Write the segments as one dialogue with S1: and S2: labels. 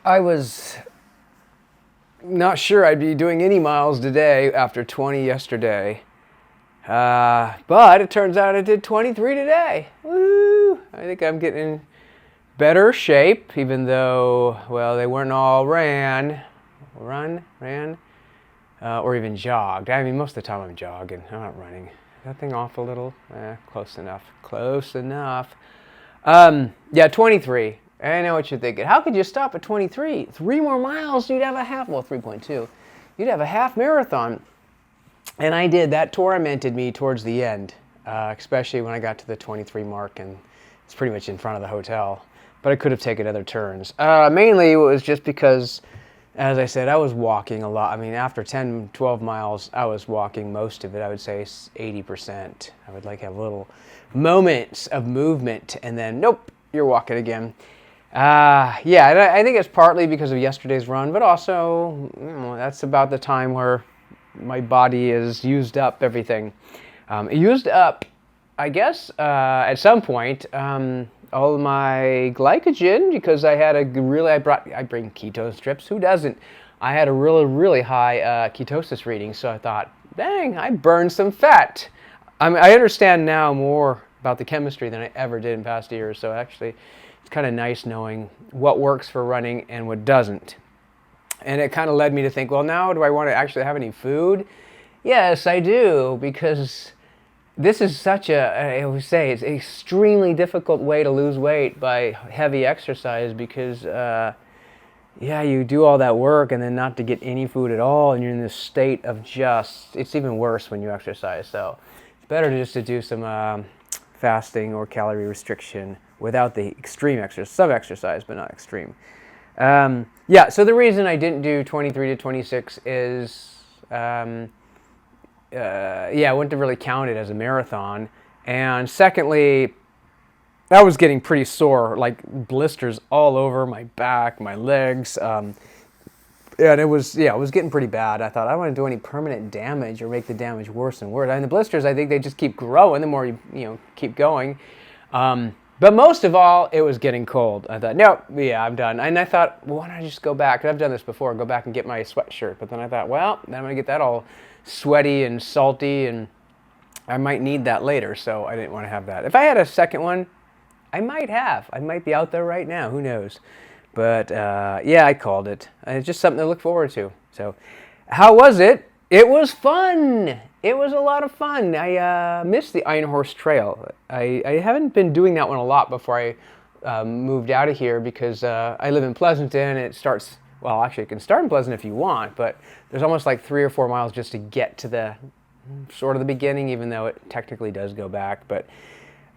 S1: I was not sure I'd be doing any miles today after 20 yesterday. But it turns out I did 23 today. Woo! I think I'm getting in better shape, even though, well, they weren't all ran, or even jogged. I mean, most of the time I'm jogging. I'm not running. Is that thing off a little? Close enough. Close enough. Yeah, 23. I know what you're thinking. How could you stop at 23? 3 more miles, you'd have a half, well, 3.2. You'd have a half marathon. And I did. That tormented me towards the end, especially when I got to the 23 mark, and it's pretty much in front of the hotel. But I could have taken other turns. Mainly it was just because, as I said, I was walking a lot. I mean, after 10, 12 miles, I was walking most of it. I would say 80%. I would like have little moments of movement, and then, nope, you're walking again. Yeah, I think it's partly because of yesterday's run, but also, that's about the time where my body has used up everything. It used up, I guess, at some point, all my glycogen, because I had I bring keto strips. Who doesn't? I had a really, really high ketosis reading, so I thought, dang, I burned some fat. I understand now more about the chemistry than I ever did in past years, so actually it's kind of nice knowing what works for running and what doesn't. And it kind of led me to think, well, now do I want to actually have any food? Yes, I do, because this is such I always say, it's an extremely difficult way to lose weight by heavy exercise, because, you do all that work and then not to get any food at all, and you're in this state of it's even worse when you exercise. So it's better just to do some fasting or calorie restriction without the extreme exercise, some exercise, but not extreme. So the reason I didn't do 23 to 26 is, I wouldn't have really counted as a marathon. And secondly, I was getting pretty sore, like blisters all over my back, my legs. And it was getting pretty bad. I thought, I don't want to do any permanent damage or make the damage worse and worse. And the blisters, I think they just keep growing the more you keep going. But most of all, it was getting cold. I thought, I'm done. And I thought, well, why don't I just go back? I've done this before, go back and get my sweatshirt. But then I thought, well, then I'm going to get that all sweaty and salty, and I might need that later, so I didn't want to have that. If I had a second one, I might have. I might be out there right now. Who knows? But, I called it. It's just something to look forward to. So, how was it? It was fun. It was a lot of fun. I missed the Iron Horse Trail. I haven't been doing that one a lot before I moved out of here, because I live in Pleasanton. It starts, well, actually, it can start in Pleasanton if you want, but there's almost like 3 or 4 miles just to get to the sort of the beginning, even though it technically does go back. But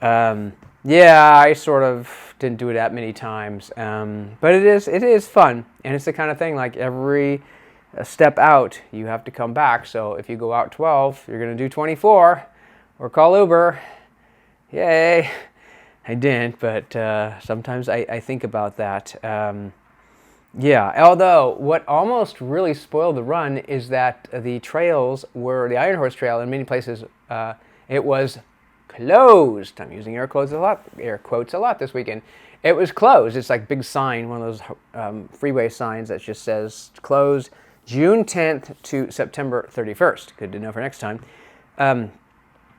S1: I sort of didn't do it that many times. But it is fun, and it's the kind of thing like every step out, you have to come back. So if you go out 12, you're going to do 24 or call Uber. Yay. I didn't, but sometimes I think about that. Although what almost really spoiled the run is that the trails were, the Iron Horse Trail in many places, it was closed. I'm using air quotes a lot this weekend. It was closed. It's like big sign, one of those freeway signs that just says closed June 10th to September 31st. Good to know for next time. And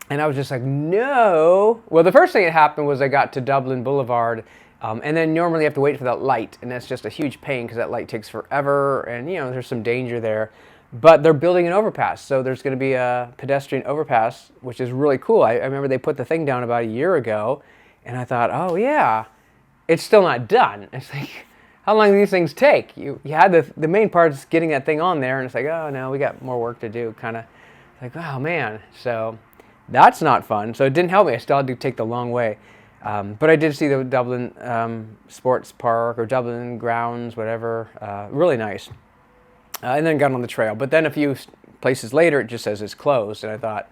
S1: I was just like, no. Well, the first thing that happened was I got to Dublin Boulevard, and then normally you have to wait for that light, and that's just a huge pain because that light takes forever, and there's some danger there. But they're building an overpass, so there's going to be a pedestrian overpass, which is really cool. I remember they put the thing down about a year ago, and I thought, oh yeah, it's still not done. It's like, how long do these things take? You had the main part is getting that thing on there, and it's like, oh no, we got more work to do. Kind of like, oh man. So that's not fun. So it didn't help me. I still had to take the long way. But I did see the Dublin Sports Park or Dublin Grounds, whatever. Really nice. And then got on the trail. But then a few places later, it just says it's closed. And I thought,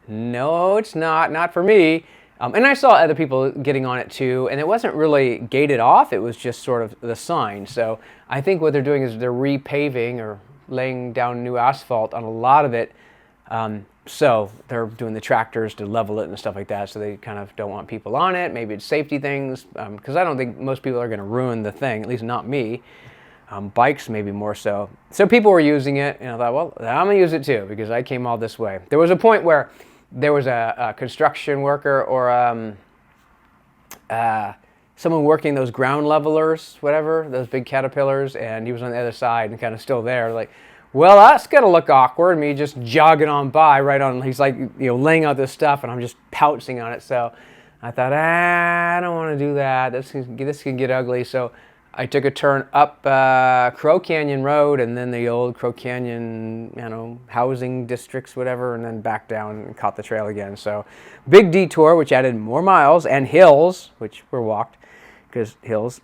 S1: no, it's not for me. And I saw other people getting on it too, and it wasn't really gated off, it was just sort of the sign. So I think what they're doing is they're repaving or laying down new asphalt on a lot of it. So they're doing the tractors to level it and stuff like that, so they kind of don't want people on it. Maybe it's safety things, because I don't think most people are going to ruin the thing, at least not me. Bikes maybe more so. So people were using it, and I thought, well, I'm gonna use it too because I came all this way. There was a point where there was a construction worker or someone working those ground levelers, whatever, those big caterpillars, and he was on the other side and kind of still there. Like, well, that's gonna look awkward. Me just jogging on by, right on. He's like, laying out this stuff, and I'm just pouncing on it. So I thought, I don't want to do that. This can get ugly. So I took a turn up Crow Canyon Road and then the old Crow Canyon, housing districts, whatever, and then back down and caught the trail again. So big detour, which added more miles, and hills, which were walked because hills.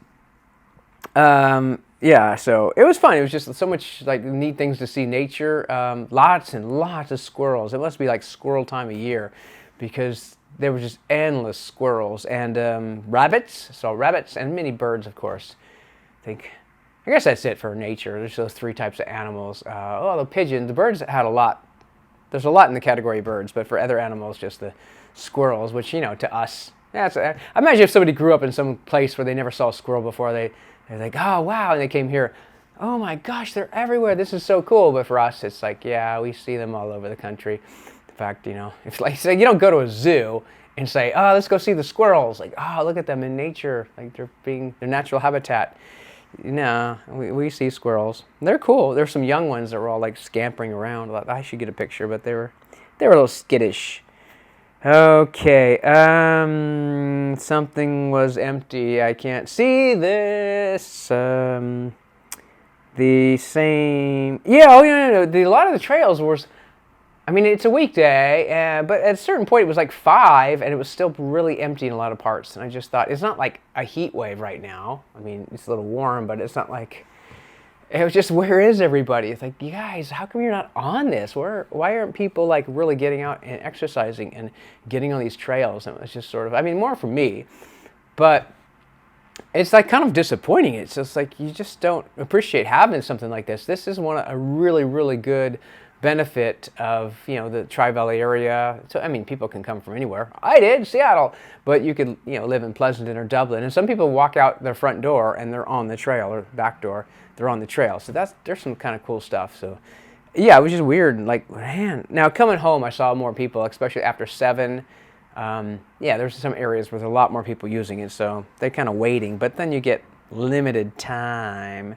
S1: Yeah, so it was fun. It was just so much like neat things to see, nature, lots and lots of squirrels. It must be like squirrel time of year because there were just endless squirrels and rabbits. So rabbits and many birds, of course. I guess that's it for nature. There's those three types of animals. The pigeons, the birds had a lot. There's a lot in the category of birds, but for other animals, just the squirrels, which, to us, I imagine if somebody grew up in some place where they never saw a squirrel before, they're like, oh, wow, and they came here, oh my gosh, they're everywhere. This is so cool. But for us, it's like, yeah, we see them all over the country. In fact, it's like, say, you don't go to a zoo and say, oh, let's go see the squirrels. Like, oh, look at them in nature. Like they're being their natural habitat. No, we see squirrels. They're cool. There's some young ones that were all like scampering around. I should get a picture, but they were a little skittish. Okay, something was empty. I can't see this. The same. Yeah. Oh yeah. No. A lot of the trails were. It's a weekday, but at a certain point it was like 5, and it was still really empty in a lot of parts. And I just thought, it's not like a heat wave right now. It's a little warm, but it's not like, it was just, where is everybody? It's like, you guys, how come you're not on this? Why aren't people like really getting out and exercising and getting on these trails? And it was just sort of, more for me, but it's like kind of disappointing. It's just like, you just don't appreciate having something like this. This is a really, really good benefit of the Tri-Valley area. So people can come from anywhere. I did Seattle, but you could live in Pleasanton or Dublin, and some people walk out their front door and they're on the trail, or back door, they're on the trail. So there's some kind of cool stuff. So yeah, it was just weird. Like, man, now coming home, I saw more people, especially after 7. There's some areas where there's a lot more people using it, so they're kind of waiting. But then you get limited time.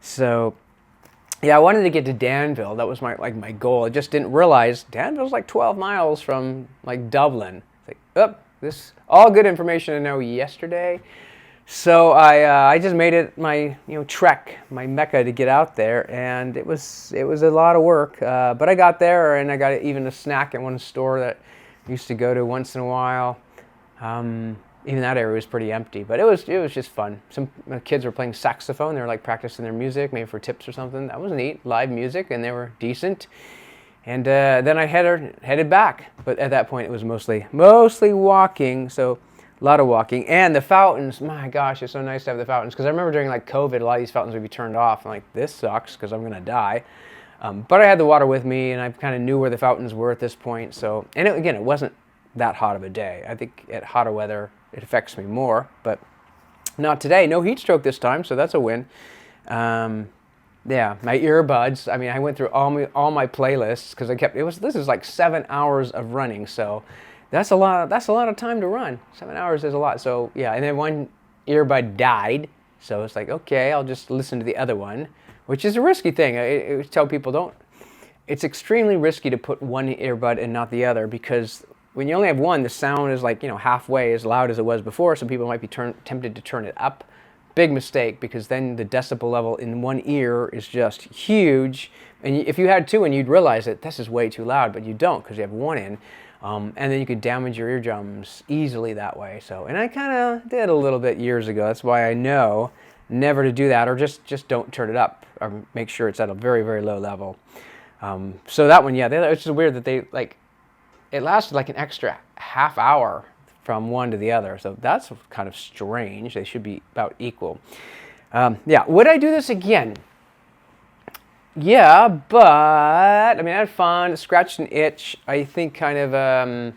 S1: So yeah, I wanted to get to Danville. That was my goal. I just didn't realize Danville's like 12 miles from like Dublin. It's like, this all good information to know yesterday. So I just made it my trek, my mecca to get out there, and it was a lot of work. But I got there, and I got even a snack at one store that I used to go to once in a while. Even that area was pretty empty, but it was just fun. Some kids were playing saxophone. They were like practicing their music, maybe for tips or something. That was neat, live music, and they were decent. And then I headed back, but at that point it was mostly walking. So a lot of walking, and the fountains. My gosh, it's so nice to have the fountains, because I remember during like COVID, a lot of these fountains would be turned off. I'm like, this sucks because I'm gonna die. But I had the water with me, and I kind of knew where the fountains were at this point. So, and it wasn't that hot of a day. I think at hotter weather, it affects me more, but not today. No heat stroke this time, so that's a win. Yeah, my earbuds. I went through all my playlists because this is like 7 hours of running, so that's a lot of time to run. 7 hours is a lot. So yeah, and then one earbud died, so it's like, okay, I'll just listen to the other one, which is a risky thing. I tell people, it's extremely risky to put one earbud and not the other, because when you only have one, the sound is like, halfway as loud as it was before, so people might be tempted to turn it up. Big mistake, because then the decibel level in one ear is just huge. And if you had two, and you'd realize that this is way too loud, but you don't because you have one in. And then you could damage your eardrums easily that way. So, and I kind of did a little bit years ago. That's why I know never to do that, or just don't turn it up, or make sure it's at a very, very low level. So that one, yeah, it's just weird that it lasted like an extra half hour from one to the other. So that's kind of strange. They should be about equal. Yeah, would I do this again? Yeah, but I had fun, scratched an itch. I think kind of,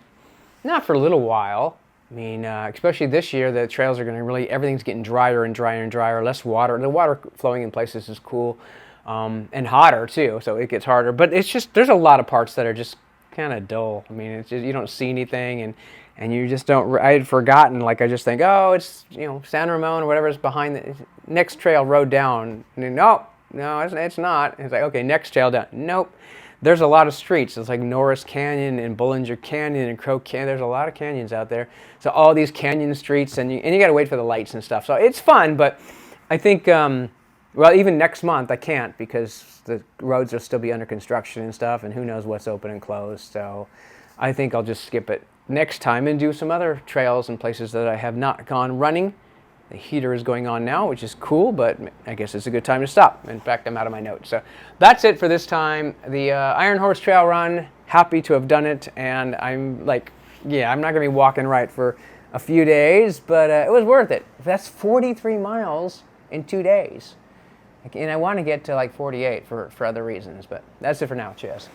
S1: not for a little while, mean, especially this year, the trails are going to really, everything's getting drier and drier and drier, less water. The water flowing in places is cool, and hotter too, so it gets harder. But it's just, there's a lot of parts that are just kind of dull. I mean, it's just, you don't see anything, and you just don't, I had forgotten, like I just think, oh, it's, San Ramon or whatever is behind the next trail road down. And no, it's not. It's like, okay, next trail down. Nope. There's a lot of streets. It's like Norris Canyon and Bullinger Canyon and Crow Canyon. There's a lot of canyons out there. So all these canyon streets, and you got to wait for the lights and stuff. So it's fun, but I think, well, even next month I can't because the roads will still be under construction and stuff, and who knows what's open and closed. So I think I'll just skip it next time and do some other trails and places that I have not gone running. The heater is going on now, which is cool, but I guess it's a good time to stop. In fact, I'm out of my notes. So that's it for this time. The Iron Horse Trail Run, happy to have done it. And I'm like, yeah, I'm not going to be walking right for a few days, but it was worth it. That's 43 miles in 2 days. And I want to get to like 48 for other reasons, but that's it for now. Cheers.